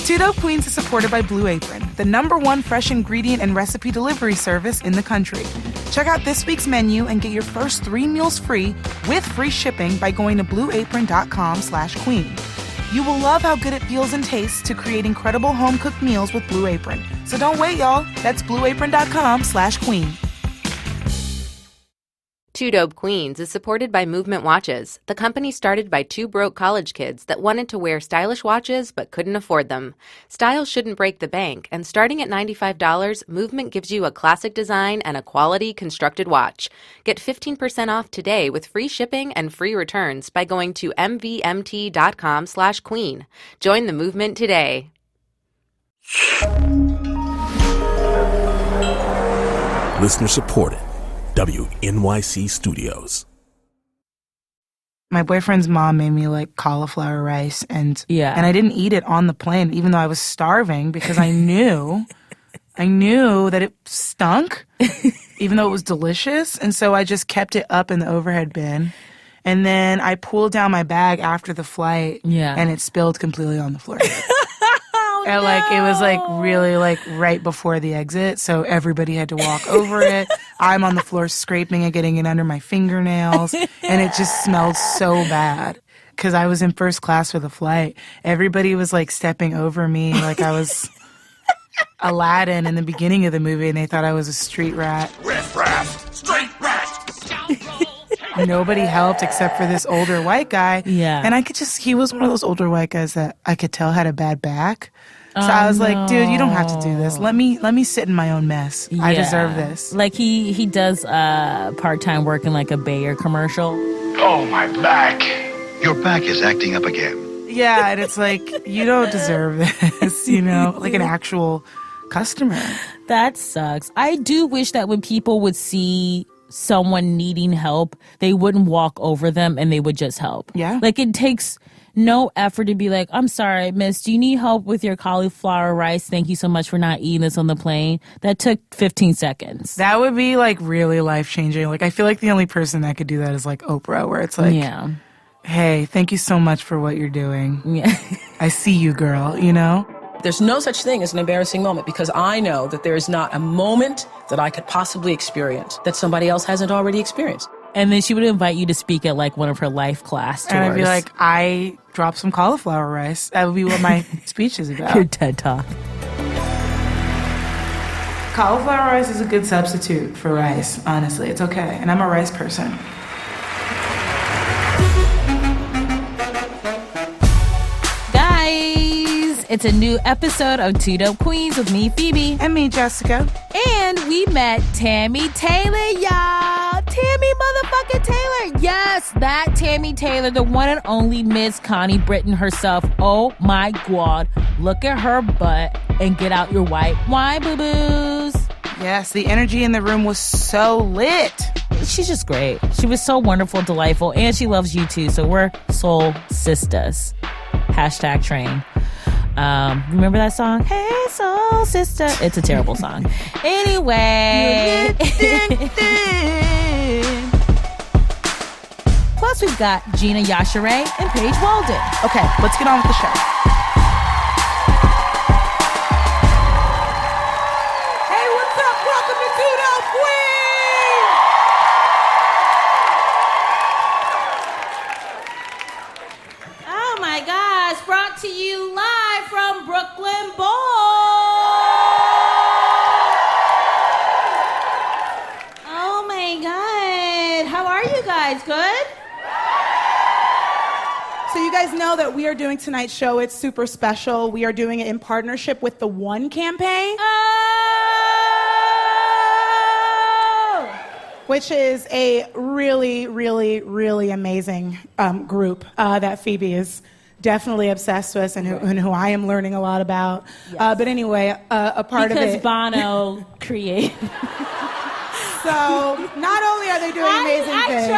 Two Dope Queens is supported by Blue Apron, the #1 fresh ingredient and recipe delivery service in the country. Check out this week's menu and get your first 3 meals free with free shipping by going to blueapron.com/queen. You will love how good it feels and tastes to create incredible home-cooked meals with Blue Apron. So don't wait, y'all. That's blueapron.com/queen. Two Dope Queens is supported by Movement Watches, the company started by 2 broke college kids that wanted to wear stylish watches but couldn't afford them. Style shouldn't break the bank, and starting at $95, Movement gives you a classic design and a quality constructed watch. Get 15% off today with free shipping and free returns by going to mvmt.com/queen. Join the movement today. Listener supported. WNYC Studios. My boyfriend's mom made me like cauliflower rice, and I didn't eat it on the plane, even though I was starving, because I knew that it stunk, even though it was delicious. And so I just kept it up in the overhead bin. And then I pulled down my bag after the flight, and it spilled completely on the floor. And it was really right before the exit, so everybody had to walk over it. I'm on the floor scraping and getting it under my fingernails, and it just smelled so bad. Because I was in first class for the flight. Everybody was stepping over me like I was Aladdin in the beginning of the movie, and they thought I was a street rat. Riff raff, street rat. Nobody helped except for this older white guy. Yeah. And he was one of those older white guys that I could tell had a bad back. So I was like, dude, you don't have to do this. Let me sit in my own mess. I deserve this. He does part-time work in a Bayer commercial. Oh, my back. Your back is acting up again. Yeah, and it's you don't deserve this, like an actual customer. That sucks. I do wish that when people would see someone needing help, they wouldn't walk over them and they would just help. Yeah. It takes no effort to be like, I'm sorry, miss, do you need help with your cauliflower rice? Thank you so much for not eating this on the plane. That took 15 seconds. That would be really life-changing. I feel like the only person that could do that is Oprah, where it's hey, thank you so much for what you're doing. Yeah. I see you, girl, There's no such thing as an embarrassing moment, because I know that there is not a moment that I could possibly experience that somebody else hasn't already experienced. And then she would invite you to speak at one of her life class tours. And I'd be like, I dropped some cauliflower rice. That would be what my speech is about. Your TED Talk. Cauliflower rice is a good substitute for rice, honestly. It's okay. And I'm a rice person. It's a new episode of Two Dope Queens with me, Phoebe. And me, Jessica. And we met Tammy Taylor, y'all. Tammy motherfucking Taylor. Yes, that Tammy Taylor, the one and only Miss Connie Britton herself. Oh my God. Look at her butt and get out your white wine, boo-boos. Yes, the energy in the room was so lit. She's just great. She was so wonderful, delightful, and she loves you too. So we're soul sisters. #train. Remember that song? Hey, soul sister. It's a terrible song. Anyway. Plus, we've got Gina Yashere and Paige Walden. Okay, let's get on with the show. Hey, what's up? Welcome to Two Dope Queens! Oh my gosh, brought to you live from Brooklyn Bowl. Oh my God. How are you guys? Good? So you guys know that we are doing tonight's show. It's super special. We are doing it in partnership with the One campaign. Oh! Which is a really, really, really amazing group that Phoebe is definitely obsessed with and who I am learning a lot about. Yes. But anyway, a part because of it... Because Bono created... So not only are they doing amazing things...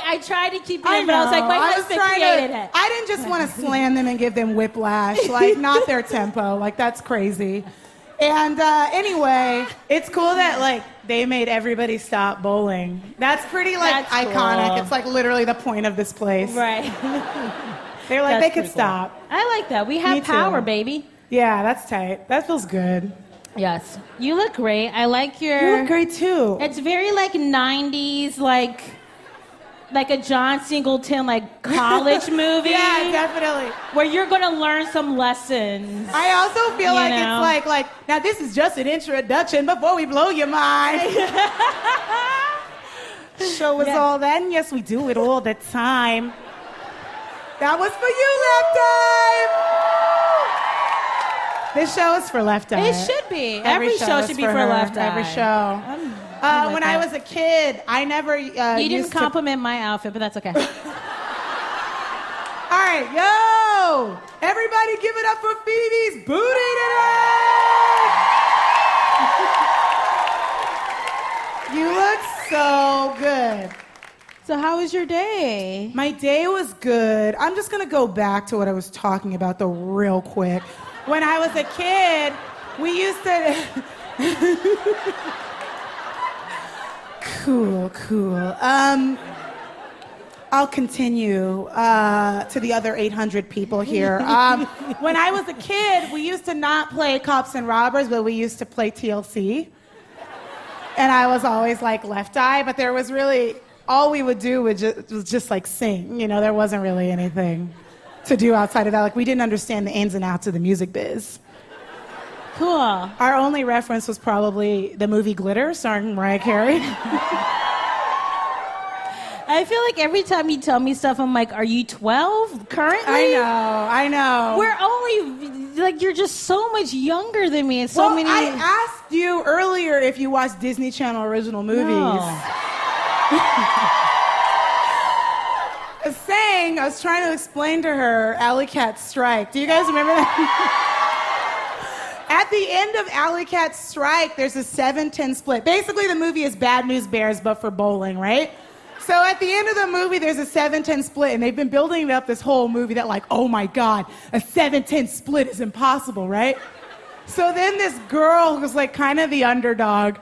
I tried to keep it in, but I was like, my husband created it. I didn't just want to slam them and give them whiplash. Not their tempo. That's crazy. And anyway, it's cool that they made everybody stop bowling. That's pretty That's iconic. cool. It's literally the point of this place. Right. They're That's they could pretty cool. stop. I like that. We have Me too. power, baby. Yeah, that's tight. That feels good. Yes. You look great. I like your... You look great, too. It's very, 90s, like a John Singleton, college movie. Yeah, definitely. Where you're going to learn some lessons. I also feel it's like, now this is just an introduction before we blow your mind. Show us all that, and yes, we do it all the time. That was for you, Left Eye. This show is for Left Eye. It should be. Every show should be for Left Eye. Every show. When I was a kid, I never you didn't compliment my outfit, but that's okay. All right, yo! Everybody give it up for Phoebe's booty today! You look so good. So how was your day? My day was good. I'm just gonna go back to what I was talking about though real quick. When I was a kid, we used to... Cool. I'll continue to the other 800 people here. When I was a kid, we used to not play Cops and Robbers, but we used to play TLC. And I was always Left Eye, but there was really... All we would do was just sing. You know, there wasn't really anything to do outside of that. We didn't understand the ins and outs of the music biz. Cool. Our only reference was probably the movie Glitter, starring Mariah Carey. I feel like every time you tell me stuff, I'm like, are you 12 currently? I know. We're only, you're just so much younger than me. I asked you earlier if you watched Disney Channel original movies. No. I was trying to explain to her Alley Cat Strike. Do you guys remember that? At the end of Alley Cat Strike, there's a 7-10 split. Basically, the movie is Bad News Bears, but for bowling, right? So at the end of the movie, there's a 7-10 split, and they've been building up this whole movie that oh my God, a 7-10 split is impossible, right? So then this girl who's kind of the underdog,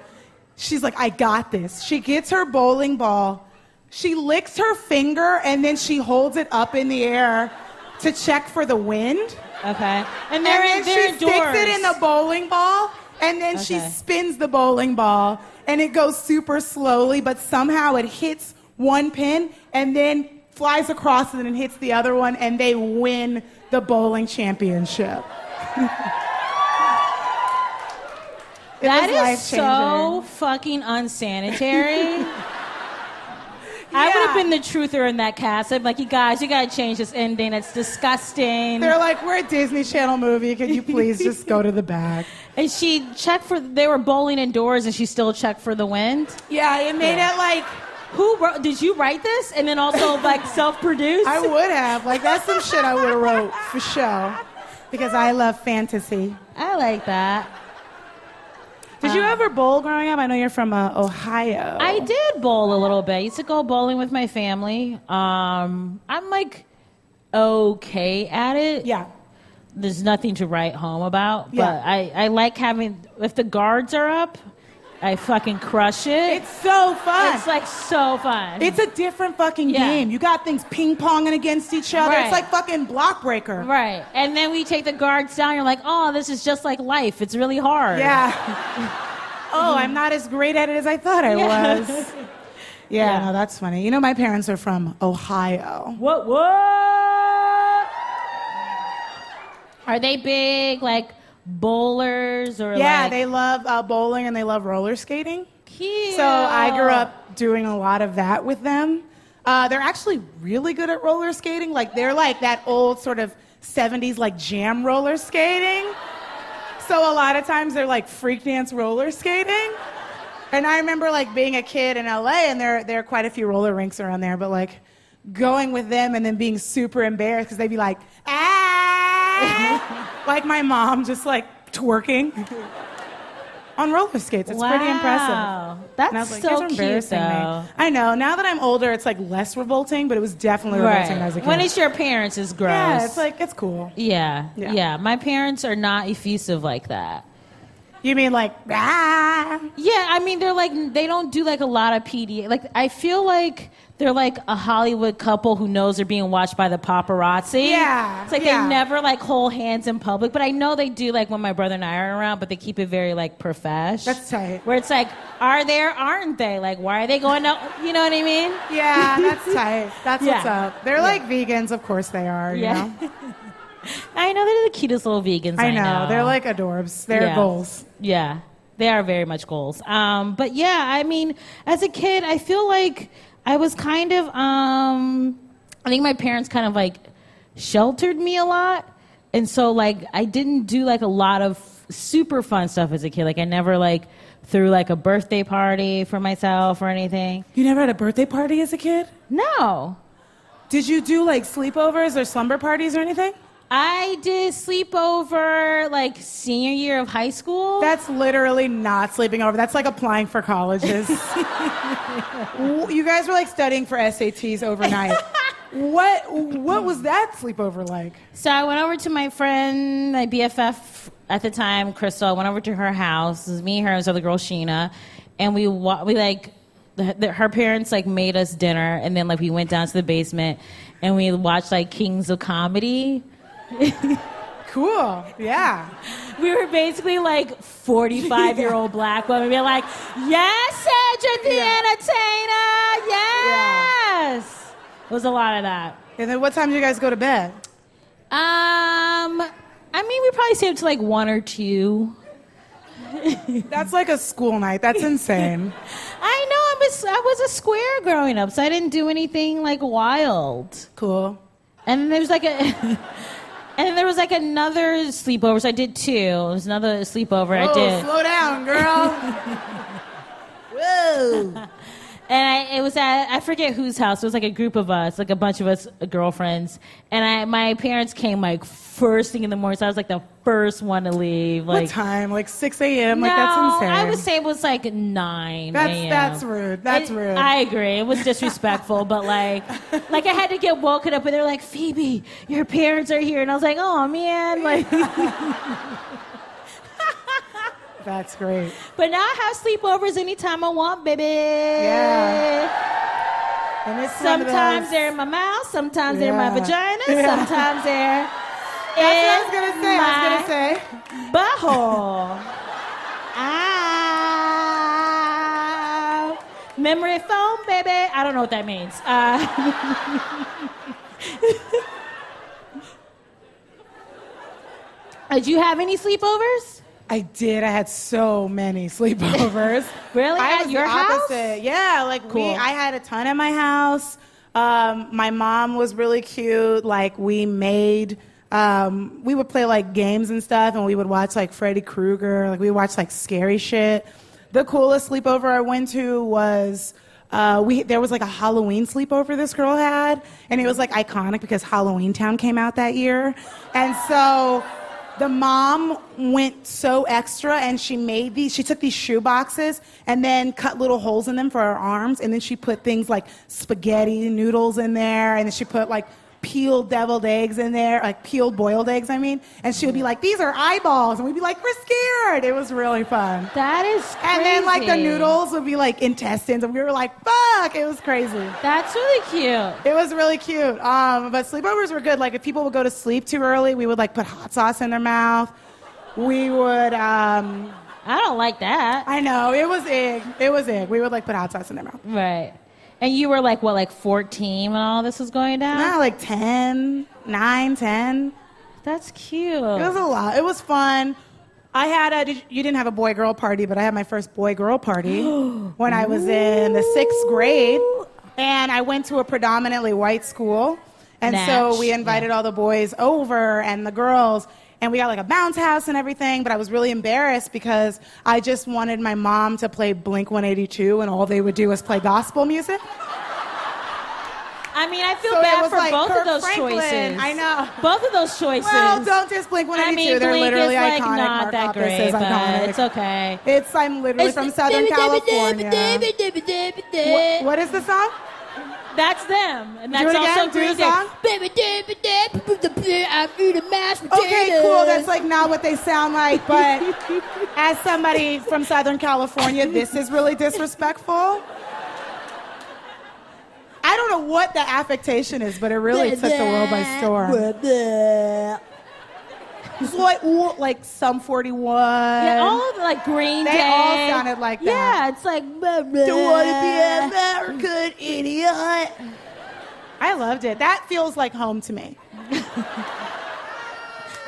she's like, I got this. She gets her bowling ball, she licks her finger, and then she holds it up in the air to check for the wind. Okay. And then she sticks it in the bowling ball, and then she spins the bowling ball, and it goes super slowly, but somehow it hits one pin, and then flies across it and hits the other one, and they win the bowling championship. That is so fucking unsanitary. I would have been the truther in that cast. I'm like, you guys, you gotta change this ending. It's disgusting. They're like, we're a Disney Channel movie. Can you please just go to the back? And she checked they were bowling indoors and she still checked for the wind? Yeah, it made it did you write this? And then also self-produce? I would have. That's some shit I would have wrote for sure. Because I love fantasy. I like that. Did you ever bowl growing up? I know you're from Ohio. I did bowl a little bit. I used to go bowling with my family. I'm okay at it. Yeah. There's nothing to write home about. But I like if the guards are up, I fucking crush it. It's so fun. It's so fun. It's a different fucking game. You got things ping-ponging against each other. Right. It's like fucking Block Breaker. Right. And then we take the guards down. You're like, oh, this is just like life. It's really hard. Yeah. Oh, I'm not as great at it as I thought I was. Yeah, no, that's funny. You know, my parents are from Ohio. What? Are they big, bowlers or they love bowling and they love roller skating. Cute. So I grew up doing a lot of that with them. They're actually really good at roller skating. They're that old sort of 70s jam roller skating. So a lot of times they're freak dance roller skating. And I remember like being a kid in LA, and there are quite a few roller rinks around there, but like going with them and then being super embarrassed because they'd be like, ah, like my mom just like twerking on roller skates. It's pretty impressive. That's like, so cute, though. I know. Now that I'm older, it's like less revolting, but it was definitely revolting as a kid. When it's your parents, it's gross. Yeah, it's like, it's cool. Yeah. My parents are not effusive like that. You mean like, ah? Yeah, I mean, they're like, they don't do like a lot of PDA. Like, I feel like they're like a Hollywood couple who knows they're being watched by the paparazzi. Yeah. It's like they never like hold hands in public, but I know they do like when my brother and I are around, but they keep it very like profesh. That's tight. Where it's like, are they or aren't they? Like, why are they going out? You know what I mean? Yeah, that's tight. That's what's up. They're like vegans, of course they are, you know? I know, they're the cutest little vegans. I know. They're like adorbs. They're goals. Yeah, they are very much goals. But yeah, I mean, as a kid, I feel like I was kind of, I think my parents kind of like sheltered me a lot. And so like, I didn't do like a lot of super fun stuff as a kid. Like I never like threw like a birthday party for myself or anything. You never had a birthday party as a kid? No. Did you do like sleepovers or slumber parties or anything? I did sleepover like senior year of high school. That's literally not sleeping over. That's like applying for colleges. You guys were like studying for SATs overnight. What was that sleepover like? So I went over to my friend, my BFF at the time, Crystal. I went over to her house. It was me, her, and this other girl, Sheena. And we like, her parents like made us dinner. And then like we went down to the basement and we watched like Kings of Comedy. Cool. Yeah. We were basically like 45-year-old black women. We were like, yes, Cedric the Entertainer. Yes. It was a lot of that. And then what time do you guys go to bed? I mean, we probably stayed up to like 1 or 2. That's like a school night. That's insane. I know. I was a square growing up, so I didn't do anything like wild. Cool. And there was like another sleepover. So I did 2. There was another sleepover I did. Slow down, girl. Whoa. And it was at, I forget whose house. It was like a group of us, like a bunch of us girlfriends. And my parents came like first thing in the morning, so I was like the first one to leave. Like, what time? Like 6 a.m.? No, Like that's insane. I would say it was like 9 a.m. That's rude. That's rude. I agree. It was disrespectful, but like I had to get woken up and they're like, Phoebe, your parents are here. And I was like, oh man. Like That's great. But now I have sleepovers anytime I want, baby. Yeah. And it's sometimes they're in my mouth, sometimes they're in my vagina, sometimes they're That's what I was gonna say. Butthole. Ah. Memory foam, baby. I don't know what that means. Did you have any sleepovers? I did. I had so many sleepovers. Really? I At was your the house? opposite. Yeah, like Cool. I had a ton at my house. My mom was really cute. Like we would play like games and stuff, and we would watch like Freddy Krueger. Like we would watch like scary shit. The coolest sleepover I went to was there was like a Halloween sleepover this girl had, and it was like iconic because Halloween Town came out that year, and so. The mom went so extra and she took these shoe boxes and then cut little holes in them for her arms, and then she put things like spaghetti noodles in there, and then she put like peeled deviled eggs in there, like peeled boiled eggs, I mean, and she would be like, these are eyeballs, and we'd be like, we're scared. It was really fun. That is crazy. And then like the noodles would be like intestines, and we were like, fuck, it was crazy. That's really cute. It was really cute. But sleepovers were good. Like if people would go to sleep too early, we would like put hot sauce in their mouth. We would, I don't like that. I know, it was egg. It was egg. We would like put hot sauce in their mouth. Right. And you were like, what, like 14 when all this was going down? Nah, like 10, 9, 10. That's cute. It was a lot. It was fun. I had you didn't have a boy-girl party, but I had my first boy-girl party when I was in the 6th grade. And I went to a predominantly white school. And so we invited all the boys over and the girls. And we got like a bounce house and everything, but I was really embarrassed because I just wanted my mom to play Blink-182 and all they would do was play gospel music. I mean, I feel bad for like both of those choices. I know. Both of those choices. Well, don't just Blink-182. I mean, They're Blink literally is like iconic. not that great, but iconic. it's okay. I'm literally from Southern California. What is the song? That's them. And Do that's it again. also Do the Green Day. song. I'm eating mashed potatoes. Okay, cool. That's like not what they sound like, but as somebody from Southern California, this is really disrespectful. I don't know what the affectation is, but it really took the world by storm. It's like Sum 41. Yeah, all of like Green Day. They all sounded like that. Yeah, it's like Don't want to be American, idiot. I loved it. That feels like home to me.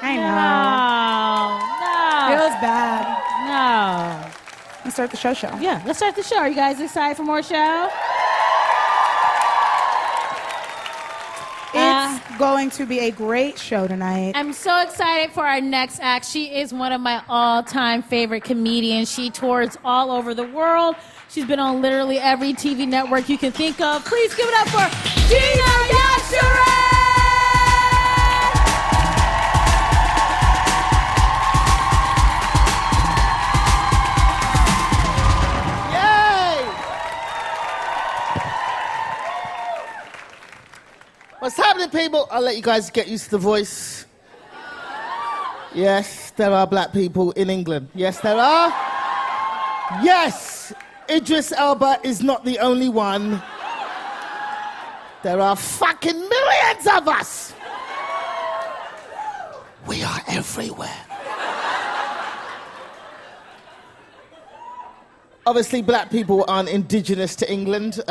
I know. No. It was bad. No. Let's start the show. Yeah, let's start the show. Are you guys excited for more show? It's going to be a great show tonight. I'm so excited for our next act. She is one of my all-time favorite comedians. She tours all over the world. She's been on literally every TV network you can think of. Please give it up for Gina Yashere! What's happening, people? I'll let you guys get used to the voice. Yes, there are black people in England. Yes, there are. Yes, Idris Elba is not the only one. There are fucking millions of us. We are everywhere. Obviously, black people aren't indigenous to England.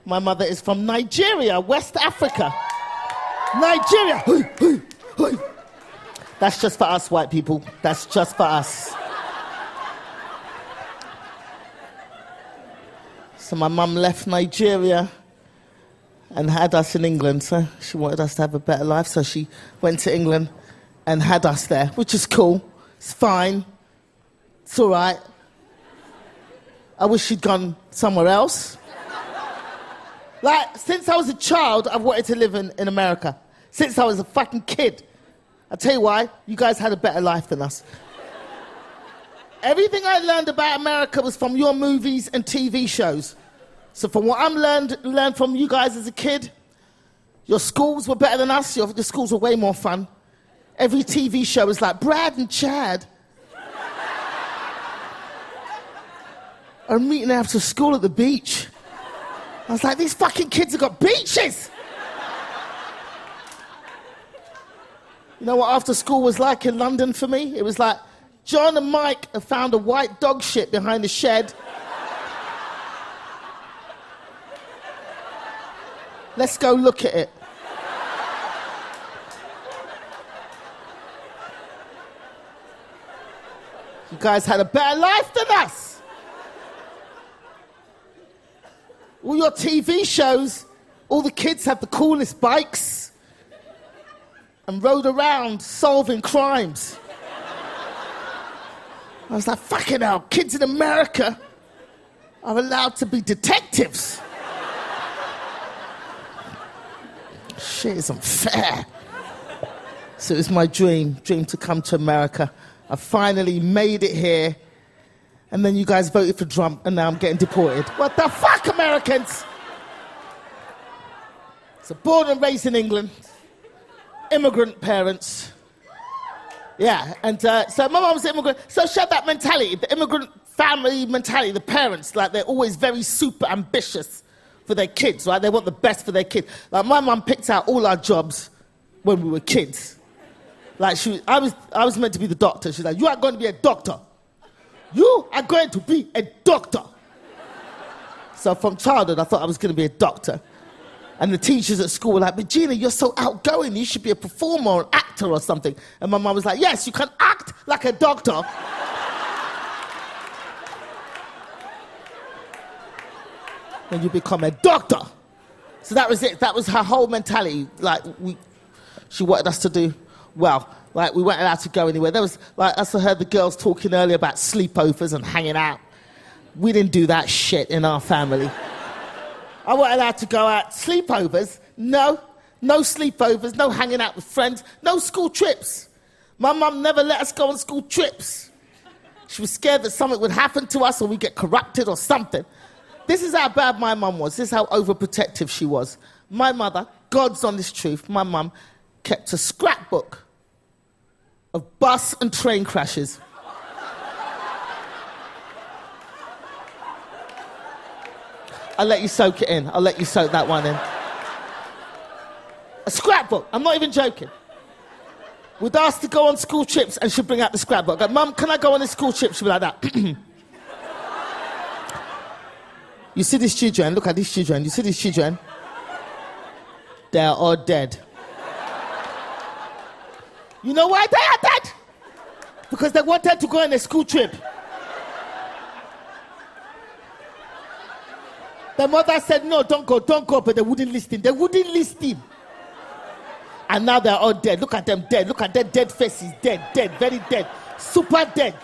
My mother is from Nigeria, West Africa. Nigeria. That's just for us, white people. That's just for us. So my mum left Nigeria and had us in England. So she wanted us to have a better life. So she went to England and had us there, which is cool. It's fine. It's all right. I wish she'd gone somewhere else. Like, since I was a child, I've wanted to live in America. Since I was a fucking kid. I'll tell you why, you guys had a better life than us. Everything I learned about America was from your movies and TV shows. So from what I'm learned from you guys as a kid, your schools were better than us, your schools were way more fun. Every TV show was like, Brad and Chad are meeting after school at the beach. I was like, these fucking kids have got beaches! You know what after school was like in London for me? It was like, John and Mike have found a white dog shit behind the shed. Let's go look at it. You guys had a better life than us. All your TV shows, all the kids have the coolest bikes and rode around solving crimes. I was like, fucking hell, kids in America are allowed to be detectives. Shit is unfair. So it was my dream to come to America. I finally made it here. And then you guys voted for Trump, and now I'm getting deported. What the fuck, Americans? So born and raised in England, immigrant parents. Yeah, and so my mom's an immigrant. So she had that mentality, the immigrant family mentality, the parents, like they're always very super ambitious for their kids, right? They want the best for their kids. Like my mom picked out all our jobs when we were kids. Like I was meant to be the doctor. She's like, you are going to be a doctor. You are going to be a doctor. So from childhood, I thought I was going to be a doctor. And the teachers at school were like, but Gina, you're so outgoing. You should be a performer or an actor or something. And my mum was like, yes, you can act like a doctor. And you become a doctor. So that was it. That was her whole mentality. Like, she wanted us to do well. Like, we weren't allowed to go anywhere. There was, like, as I heard the girls talking earlier about sleepovers and hanging out. We didn't do that shit in our family. I wasn't allowed to go out. Sleepovers? No. No sleepovers, no hanging out with friends, no school trips. My mum never let us go on school trips. She was scared that something would happen to us or we'd get corrupted or something. This is how bad my mum was. This is how overprotective she was. My mother, God's honest truth, my mum kept a scrapbook of bus and train crashes. I'll let you soak it in. I'll let you soak that one in. A scrapbook. I'm not even joking. We'd ask to go on school trips and she'd bring out the scrapbook. I'd go, Mum, can I go on a school trip? She'd be like that. You see these children? Look at these children. You see these children? They are all dead. You know why they are dead? Because they wanted to go on a school trip. The mother said, no, don't go, but they wouldn't listen. They wouldn't listen. And now they're all dead. Look at them dead. Look at their dead faces. Dead, very dead. Super dead.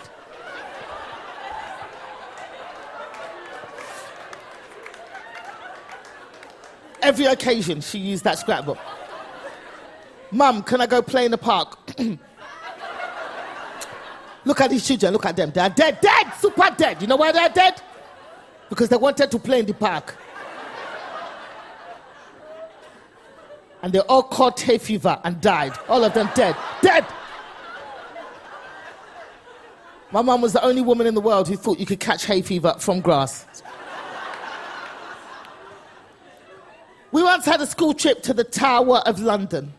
Every occasion, she used that scrapbook. Mum, can I go play in the park? Look at these children. Look at them. They're dead, super dead. You know why they're dead? Because they wanted to play in the park. And they all caught hay fever and died. All of them dead. My mum was the only woman in the world who thought you could catch hay fever from grass. We once had a school trip to the Tower of London.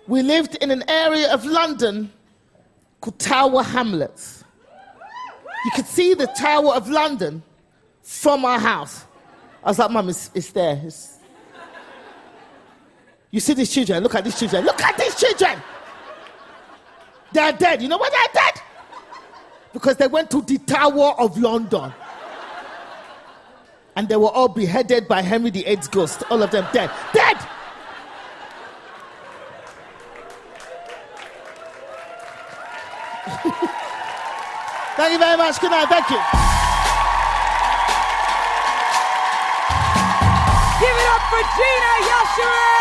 We lived in an area of London called Tower Hamlets. You could see the Tower of London from our house. I was like, Mum, it's there. You see these children? Look at these children. Look at these children! They're dead. You know why they're dead? Because they went to the Tower of London. And they were all beheaded by Henry VIII's ghost. All of them dead. Dead! Thank you very much. Good night. Thank you. Give it up for Gina Yashere!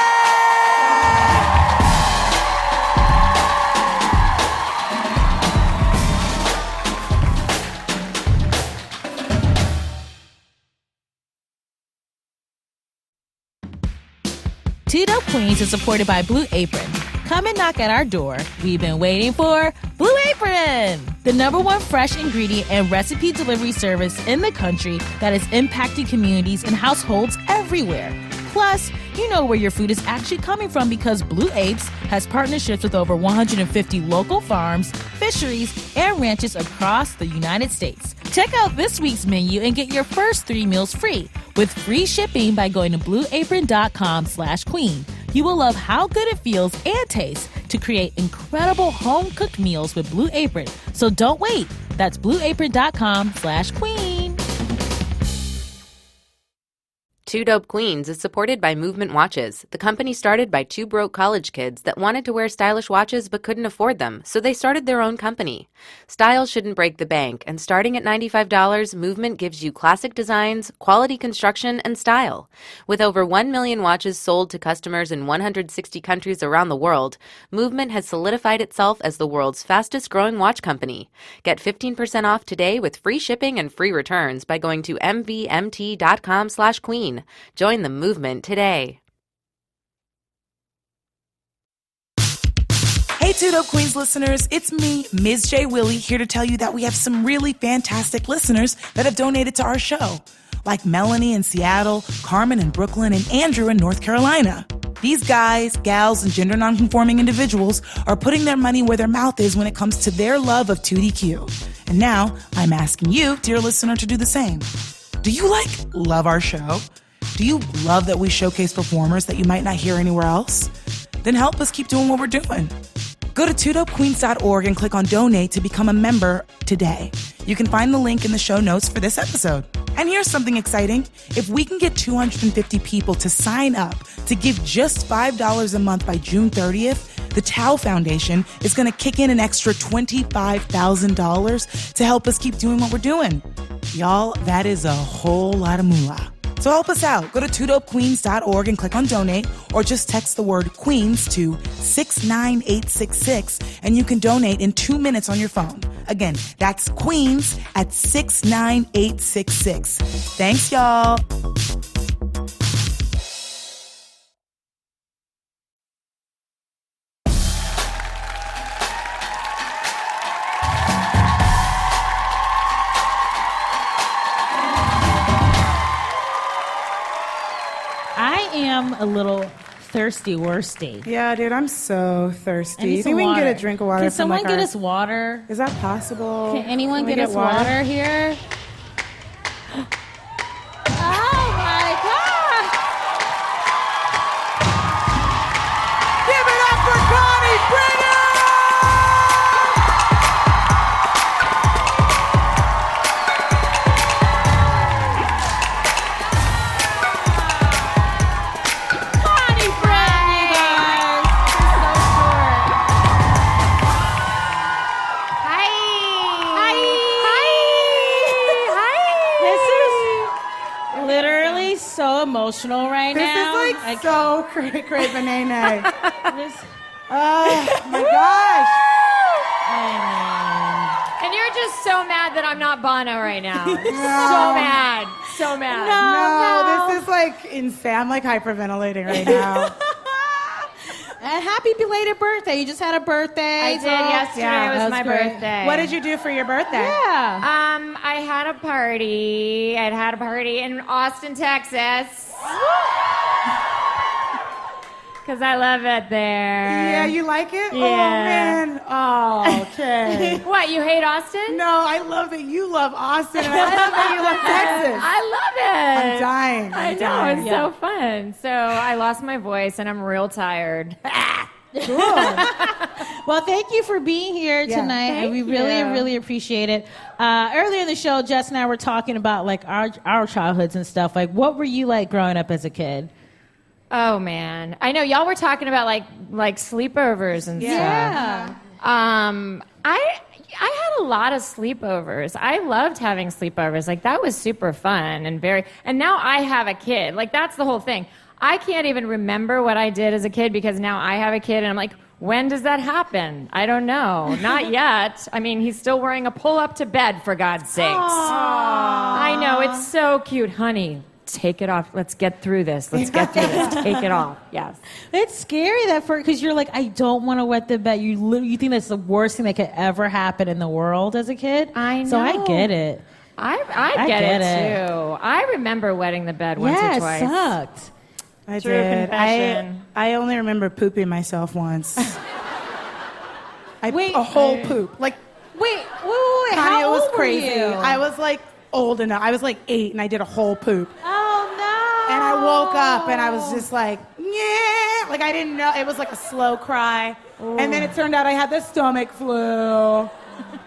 Two Dope Queens is supported by Blue Apron. Come and knock at our door. We've been waiting for Blue Apron, the #1 fresh ingredient and recipe delivery service in the country that is impacting communities and households everywhere. Plus, you know where your food is actually coming from because Blue Apes has partnerships with over 150 local farms, fisheries, and ranches across the United States. Check out this week's menu and get your first 3 meals free with free shipping by going to blueapron.com/queen. You will love how good it feels and tastes to create incredible home-cooked meals with Blue Apron. So don't wait. That's blueapron.com/queen. Two Dope Queens is supported by Movement Watches, the company started by 2 broke college kids that wanted to wear stylish watches but couldn't afford them, so they started their own company. Style shouldn't break the bank, and starting at $95, Movement gives you classic designs, quality construction, and style. With over 1 million watches sold to customers in 160 countries around the world, Movement has solidified itself as the world's fastest-growing watch company. Get 15% off today with free shipping and free returns by going to mvmt.com/queen. Join the movement today. Hey, Two Dope Queens listeners, it's me, Ms. J. Willie, here to tell you that we have some really fantastic listeners that have donated to our show, like Melanie in Seattle, Carmen in Brooklyn, and Andrew in North Carolina. These guys, gals, and gender nonconforming individuals are putting their money where their mouth is when it comes to their love of 2DQ. And now I'm asking you, dear listener, to do the same. Do you, love our show? Do you love that we showcase performers that you might not hear anywhere else? Then help us keep doing what we're doing. Go to twodopequeens.org and click on donate to become a member today. You can find the link in the show notes for this episode. And here's something exciting. If we can get 250 people to sign up to give just $5 a month by June 30th, the Tao Foundation is going to kick in an extra $25,000 to help us keep doing what we're doing. Y'all, that is a whole lot of moolah. So help us out. Go to twodopequeens.org and click on donate, or just text the word Queens to 69866 and you can donate in 2 minutes on your phone. Again, that's Queens at 69866. Thanks, y'all. I am a little thirsty worsty. Yeah, dude, I'm so thirsty. I need You think some we can water. get a drink of water Can from someone like get our... us water? Is that possible? Can anyone Can we get us water here? Oh my God! Give it up for Connie Brennan! Connie Brennan, you guys! This is so short. Hi. This is literally so emotional right This now. is like so cray banana. This, Oh my gosh. And you're just so mad that I'm not Bono right now. So mad. So mad. No, this is like insane. I'm like hyperventilating right now. and happy belated birthday. You just had a birthday. I did. Yesterday was that my great. birthday. What did you do for your birthday? Yeah. I had a party. I'd had a party in Austin, Texas. Because I love it there. Yeah, you like it? Yeah. Oh, man. Oh, okay. What, you hate Austin? No, I love that you love Austin, and I love that you love Texas. I love it. I'm dying. I know, dying. it's so fun. So I lost my voice and I'm real tired. Cool. Well, thank you for being here Yeah. tonight. Thank We really, you. really appreciate it. Earlier in the show, Jess and I were talking about like our childhoods and stuff. Like, what were you like growing up as a kid? Oh man, I know y'all were talking about like sleepovers and stuff. Yeah. I had a lot of sleepovers. I loved having sleepovers. Like that was super fun and now I have a kid. Like that's the whole thing. I can't even remember what I did as a kid because now I have a kid and I'm like, when does that happen? I don't know. Not yet. I mean, he's still wearing a pull-up to bed, for God's sakes. I know, it's so cute. Honey, take it off. Let's get through this. Let's get through this. Take it off. Yes. It's scary that because you're like, I don't want to wet the bed. You think that's the worst thing that could ever happen in the world as a kid. I know. So I get it. I get it too. I remember wetting the bed once or twice. Yeah, it sucked. I True did. confession. I only remember pooping myself once. Wait. A whole poop. Like, Wait. Connie, How it was old crazy. were you? I was like old enough. I was like 8 and I did a whole poop. Oh no. And I woke up and I was just like, yeah. Like I didn't know. It was like a slow cry. And then it turned out I had the stomach flu.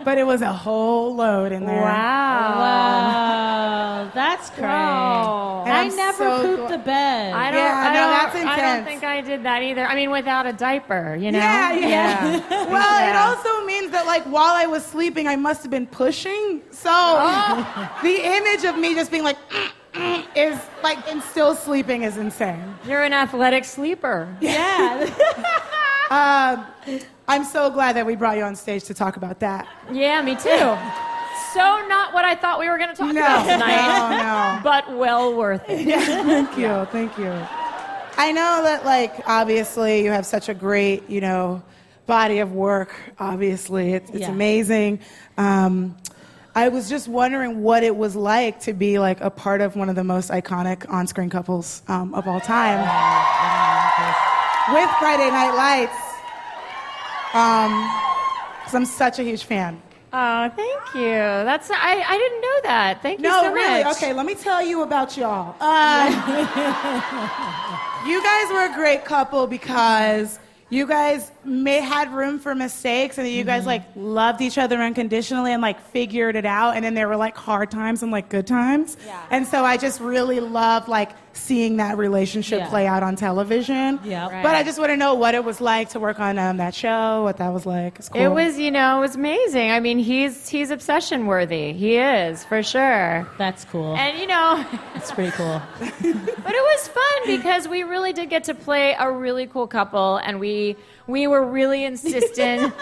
But it was a whole load in there. Wow, that's crazy. Wow. And I I'm never so pooped the bed. I don't, Yeah, I no, don't, that's I don't intense. think I did that either. I mean, without a diaper, you know? Yeah. Well, Yeah. it also means that like while I was sleeping, I must have been pushing. So the image of me just being like is like and still sleeping is insane. You're an athletic sleeper. Yeah. I'm so glad that we brought you on stage to talk about that. Yeah, me too. So not what I thought we were going to talk about tonight. No. But well worth it. Thank you. I know that, like, obviously you have such a great, body of work. Obviously, it's amazing. I was just wondering what it was like to be, like, a part of one of the most iconic on-screen couples of all time. With Friday Night Lights. Because I'm such a huge fan. Oh, thank you. I didn't know that. Thank you so No, really. much. Okay, let me tell you about y'all. You guys were a great couple because you guys had room for mistakes, and you guys like loved each other unconditionally and like figured it out. And then there were like hard times and like good times. Yeah. And so I just really love like seeing that relationship play out on television. Yeah. Right. But I just want to know what it was like to work on that show, what that was like. It's cool. It was, it was amazing. I mean, he's obsession worthy. He is, for sure. That's cool. And, It's pretty cool. but it was fun because we really did get to play a really cool couple, and we were really insistent.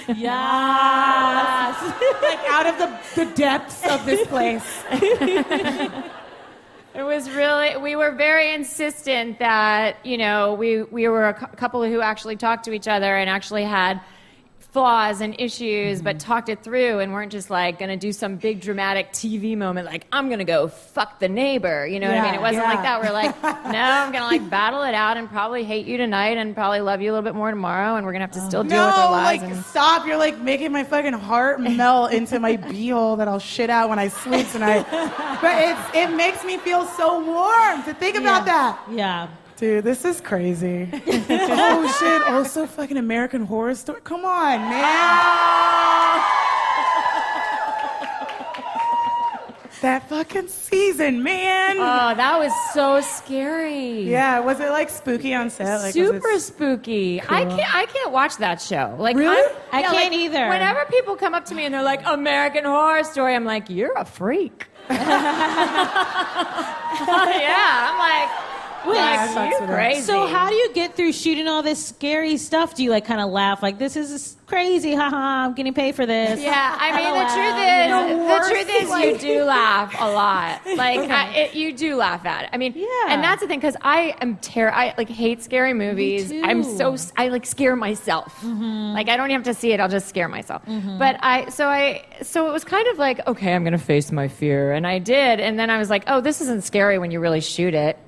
Yes. like out of the depths of this place. It was really, we were very insistent that, we were a couple who actually talked to each other and actually had flaws and issues, but talked it through and weren't just like going to do some big dramatic TV moment like, I'm going to go fuck the neighbor. You know what I mean? It wasn't like that. We're like, no, I'm going to like battle it out and probably hate you tonight and probably love you a little bit more tomorrow, and we're going to have to still deal with our lives. No, stop. You're like making my fucking heart melt into my beehole that I'll shit out when I sleep tonight. But it makes me feel so warm to think about that. Yeah. Dude, this is crazy. Oh, shit. Also, fucking American Horror Story. Come on, man. That fucking season, man. Oh, that was so scary. Yeah, was it like spooky on set? Like, Super spooky. Cool. I can't watch that show. Like, Really? I can't either. Whenever people come up to me and they're like, American Horror Story, I'm like, you're a freak. Yeah, I'm like, you crazy. So how do you get through shooting all this scary stuff? Do you like kind of laugh like, this is crazy, haha, I'm getting paid for this? Yeah, I mean, the truth is you do laugh a lot. Like, you do laugh at it. I mean, and that's the thing, because I hate scary movies. Me too. I like scare myself. Like, I don't have to see it, I'll just scare myself. But so it was kind of like, okay, I'm gonna face my fear, and I did, and then I was like, oh, this isn't scary when you really shoot it.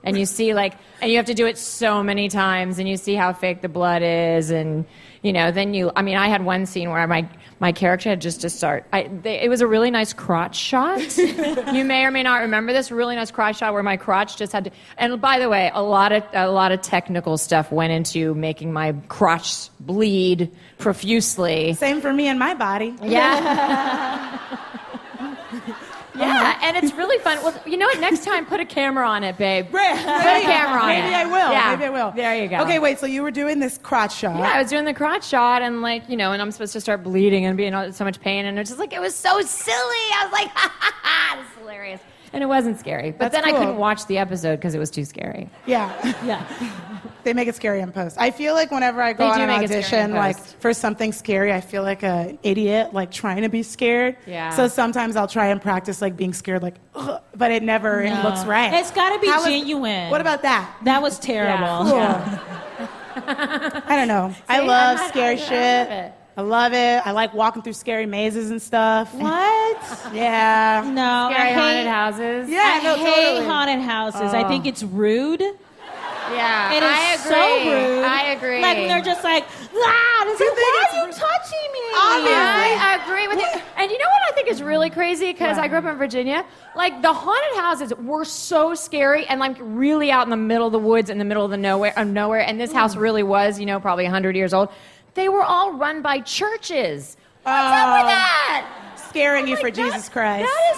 And you see, and you have to do it so many times, and you see how fake the blood is, and, then I had one scene where my character had just to start, it was a really nice crotch shot. You may or may not remember this, really nice crotch shot where my crotch just had to, and by the way, a lot of technical stuff went into making my crotch bleed profusely. Same for me and my body. Yeah. Yeah, and it's really fun. Well, you know what? Next time, put a camera on it, babe. Put a camera on it. Maybe I will. Yeah. Maybe I will. There you go. Okay, wait. So you were doing this crotch shot. Yeah, I was doing the crotch shot, and and I'm supposed to start bleeding and be in so much pain, and it's just it was so silly. I was like, ha ha ha, this is hilarious. And it wasn't scary. But That's then cool. I couldn't watch the episode because it was too scary. Yeah. Yeah. They make it scary in post. I feel like whenever I go They on do an make it scary in audition, post. for something scary, I feel like an idiot, trying to be scared. Yeah. So sometimes I'll try and practice being scared, ugh, but it never it looks right. It's got to be How was- genuine. What about that? That was terrible. Yeah. I don't know. I See, love I scary love shit. it. I love it. I like walking through scary mazes and stuff. What? Yeah. No, Scary I haunted hate, houses. Yeah, I no, hate totally. haunted houses. I think it's rude. Yeah, It is I agree. so rude. I agree. Like when they're just like, it's like, why are you touching me? I agree with you. And you know what I think is really crazy? Because I grew up in Virginia. The haunted houses were so scary and really out in the middle of the woods, in the middle of the nowhere. And this house really was, probably 100 years old. They were all run by churches. What's up with that? Scaring you for Jesus Christ. That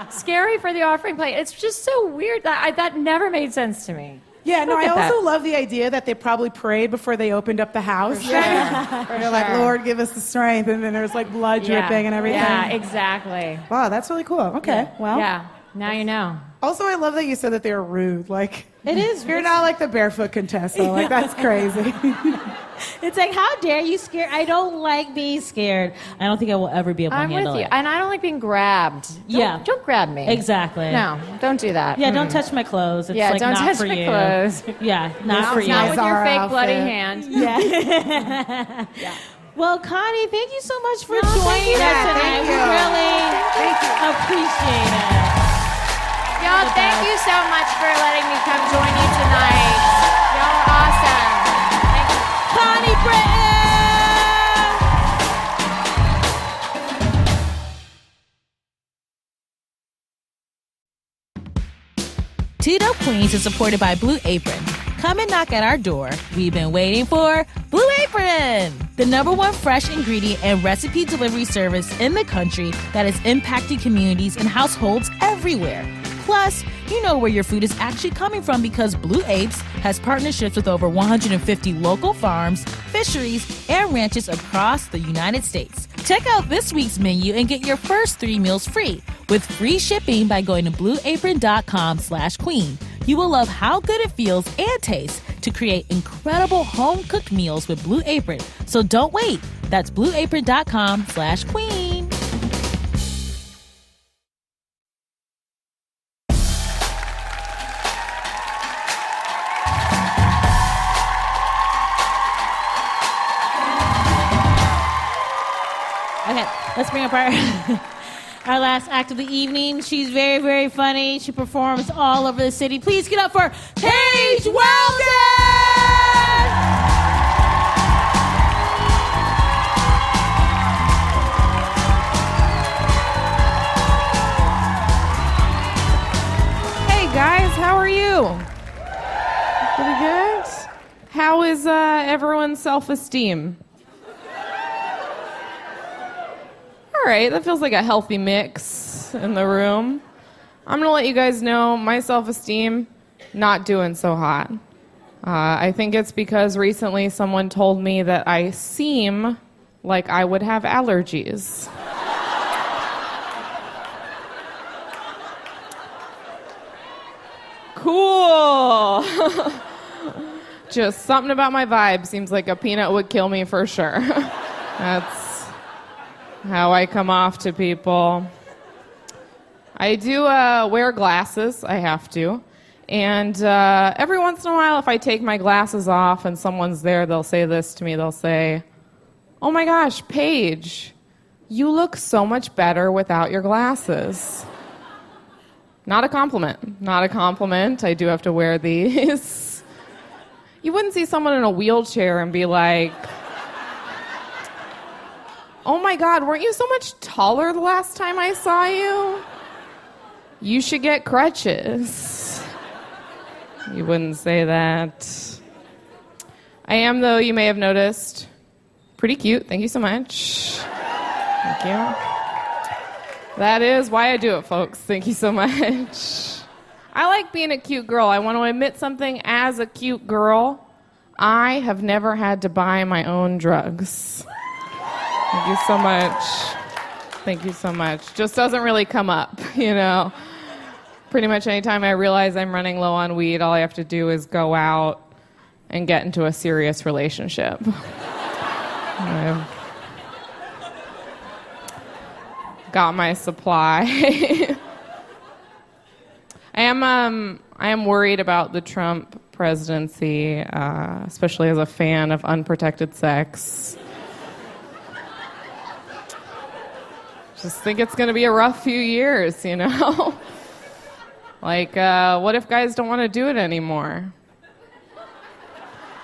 is, it's scary for the offering plate. It's just so weird. That never made sense to me. Yeah, no, Look I at also that. love the idea that they probably prayed before they opened up the house. They're like, Lord, give us the strength. And then there's blood dripping and everything. Yeah, exactly. Wow, that's really cool. Okay, well. Yeah, now you know. Also, I love that you said that they were rude. It is. You're not the barefoot Contessa. That's crazy. It's like, how dare you scare? I don't like being scared. I don't think I will ever be able to I'm handle with you. it. And I don't like being grabbed. Don't grab me. Exactly. No, don't do that. Yeah, don't touch my clothes. It's don't not touch for my you. clothes. Yeah, not for you. Not with your Zara fake bloody outfit. hand. Yeah. Well, Connie, thank you so much for thank joining you. us Yeah, tonight. thank We you. really appreciate it. Y'all, thank you so much for letting me come join you tonight. Y'all are awesome. Thank you. Connie Britton! Two Dope Queens is supported by Blue Apron. Come and knock at our door. We've been waiting for Blue Apron, the #1 fresh ingredient and recipe delivery service in the country that is impacting communities and households everywhere. Plus, you know where your food is actually coming from because Blue Apes has partnerships with over 150 local farms, fisheries, and ranches across the United States. Check out this week's menu and get your first 3 meals free with free shipping by going to blueapron.com/queen. You will love how good it feels and tastes to create incredible home-cooked meals with Blue Apron. So don't wait. That's blueapron.com/queen. Okay, let's bring up our our last act of the evening. She's very, very funny. She performs all over the city. Please get up for Paige Weldon! Hey guys, how are you? Pretty good? How is everyone's self-esteem? All right, that feels like a healthy mix in the room. I'm gonna let you guys know my self-esteem not doing so hot. I think it's because recently someone told me that I seem like I would have allergies. Cool. Just something about my vibe seems like a peanut would kill me for sure. That's how I come off to people. I do wear glasses. I have to. And every once in a while, if I take my glasses off and someone's there, they'll say this to me. They'll say, "Oh my gosh, Paige, you look so much better without your glasses." Not a compliment. Not a compliment. I do have to wear these. You wouldn't see someone in a wheelchair and be like, "Oh my God, weren't you so much taller the last time I saw you? You should get crutches." You wouldn't say that. I am, though, you may have noticed, pretty cute. Thank you so much. Thank you. That is why I do it, folks. Thank you so much. I like being a cute girl. I want to admit something. As a cute girl, I have never had to buy my own drugs. Thank you so much. Thank you so much. Just doesn't really come up, you know. Pretty much anytime I realize I'm running low on weed, all I have to do is go out and get into a serious relationship. I've got my supply. I am worried about the Trump presidency, especially as a fan of unprotected sex. Just think it's going to be a rough few years, you know? Like, what if guys don't want to do it anymore?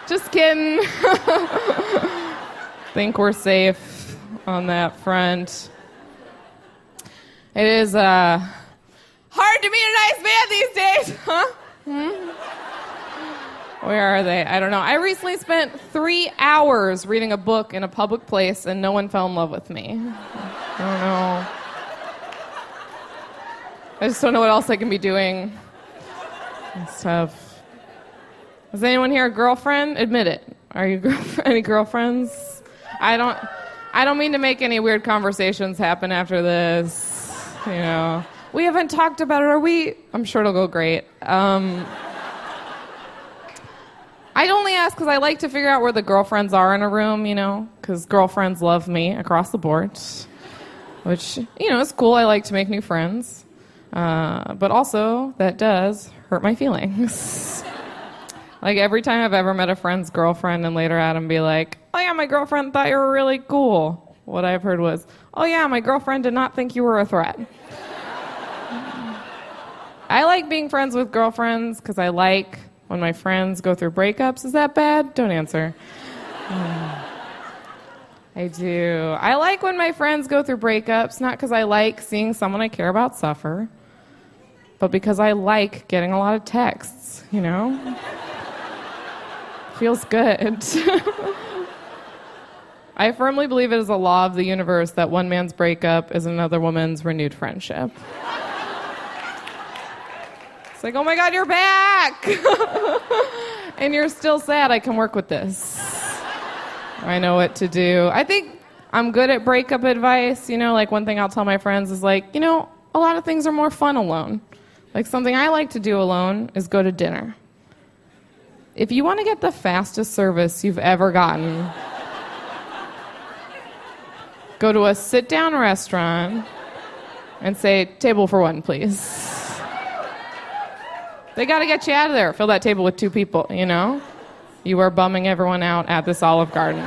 Just kidding. Think we're safe on that front. It is hard to meet a nice man these days, huh? Where are they? I don't know. I recently spent 3 hours reading a book in a public place and no one fell in love with me. I don't know. I just don't know what else I can be doing. It's tough. Is anyone here a girlfriend? Admit it. Are you any girlfriends? I don't mean to make any weird conversations happen after this. You know, we haven't talked about it, are we? I'm sure it'll go great. I'd only ask because I like to figure out where the girlfriends are in a room, you know, because girlfriends love me across the board, which, you know, is cool. I like to make new friends. But also, that does hurt my feelings. Like, every time I've ever met a friend's girlfriend and later had him be like, "Oh yeah, my girlfriend thought you were really cool," what I've heard was, "Oh yeah, my girlfriend did not think you were a threat." I like being friends with girlfriends because I like when my friends go through breakups. Is that bad? Don't answer. I do. I like when my friends go through breakups, not because I like seeing someone I care about suffer, but because I like getting a lot of texts, you know? Feels good. I firmly believe it is a law of the universe that one man's breakup is another woman's renewed friendship. It's like, oh my God, you're back. And you're still sad. I can work with this. I know what to do. I think I'm good at breakup advice. Like one thing I'll tell my friends is like, a lot of things are more fun alone. Like something I like to do alone is go to dinner. If you want to get the fastest service you've ever gotten, go to a sit-down restaurant and say, table for one, please. They got to get you out of there. Fill that table with 2 people, You are bumming everyone out at this Olive Garden.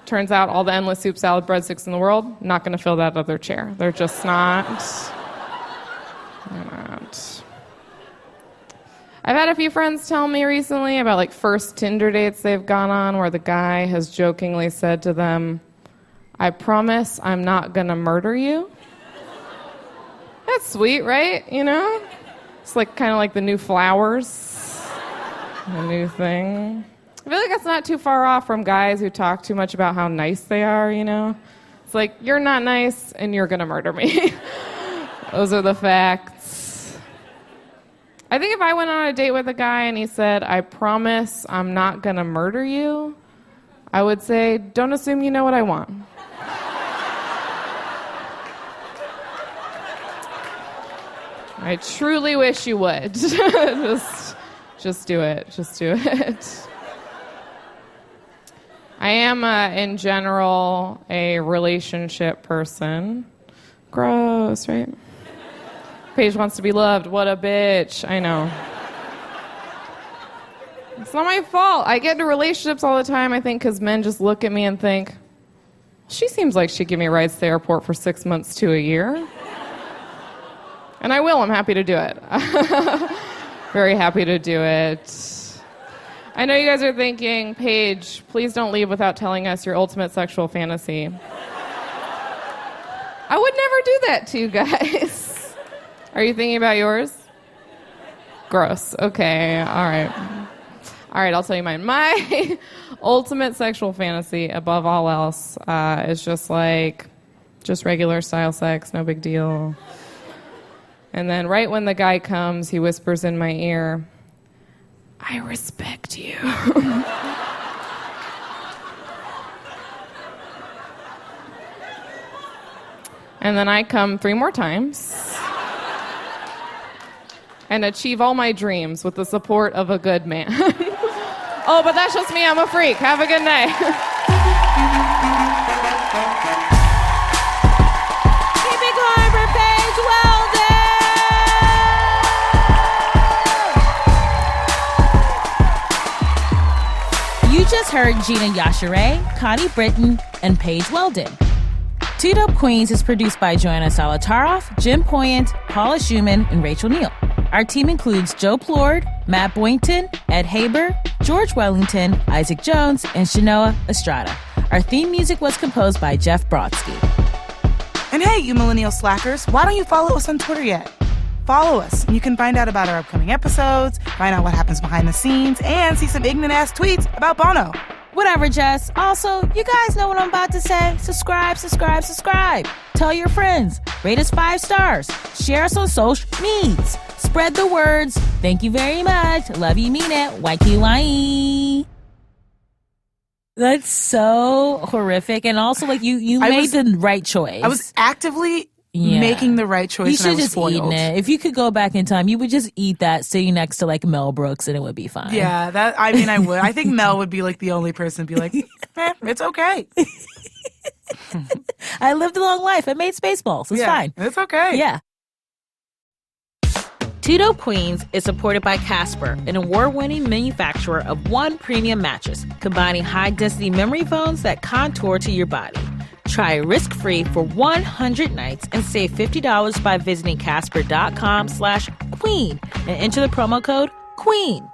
Turns out all the endless soup, salad, breadsticks in the world, not going to fill that other chair. They're just not. They're not. I've had a few friends tell me recently about like first Tinder dates they've gone on where the guy has jokingly said to them, I promise I'm not going to murder you. That's sweet, right? It's like kind of like the new flowers, the new thing. I feel like that's not too far off from guys who talk too much about how nice they are, It's like, you're not nice and you're going to murder me. Those are the facts. I think if I went on a date with a guy and he said, I promise I'm not going to murder you, I would say, don't assume you know what I want. I truly wish you would. Just do it. Just do it. I am, in general, a relationship person. Gross, right? Paige wants to be loved. What a bitch. I know. It's not my fault. I get into relationships all the time, I think, because men just look at me and think, she seems like she'd give me rides to the airport for 6 months to a year. And I will. I'm happy to do it. Very happy to do it. I know you guys are thinking, Paige, please don't leave without telling us your ultimate sexual fantasy. I would never do that to you guys. Are you thinking about yours? Gross. Okay. All right. All right, I'll tell you mine. My ultimate sexual fantasy, above all else, is just regular style sex, no big deal. And then right when the guy comes, he whispers in my ear, I respect you. And then I come 3 more times and achieve all my dreams with the support of a good man. Oh, but that's just me. I'm a freak. Have a good night. Keep it going for Paige Weldon. You just heard Gina Yashere, Connie Britton, and Paige Weldon. Two Dope Queens is produced by Joanna Salataroff, Jim Poyant, Paula Schumann, and Rachel Neal. Our team includes Joe Plord, Matt Boynton, Ed Haber, George Wellington, Isaac Jones, and Shanoa Estrada. Our theme music was composed by Jeff Brodsky. And hey, you millennial slackers, why don't you follow us on Twitter yet? Follow us, and you can find out about our upcoming episodes, find out what happens behind the scenes, and see some ignorant-ass tweets about Bono. Whatever, Jess. Also, you guys know what I'm about to say. Subscribe. Tell your friends. Rate us 5 stars. Share us on social medias. Spread the words. Thank you very much. Love you, mean it. YKYE. That's so horrific. And also, you made the right choice. I was actively making the right choice. You should just eaten it. If you could go back in time, you would just eat that sitting next to Mel Brooks and it would be fine. Yeah, I would. I think Mel would be the only person to be it's okay. I lived a long life. I made Spaceballs. It's fine. It's okay. Yeah. Two Dope Queens is supported by Casper, an award-winning manufacturer of One Premium mattress, combining high-density memory foams that contour to your body. Try risk-free for 100 nights and save $50 by visiting Casper.com/queen and enter the promo code QUEEN.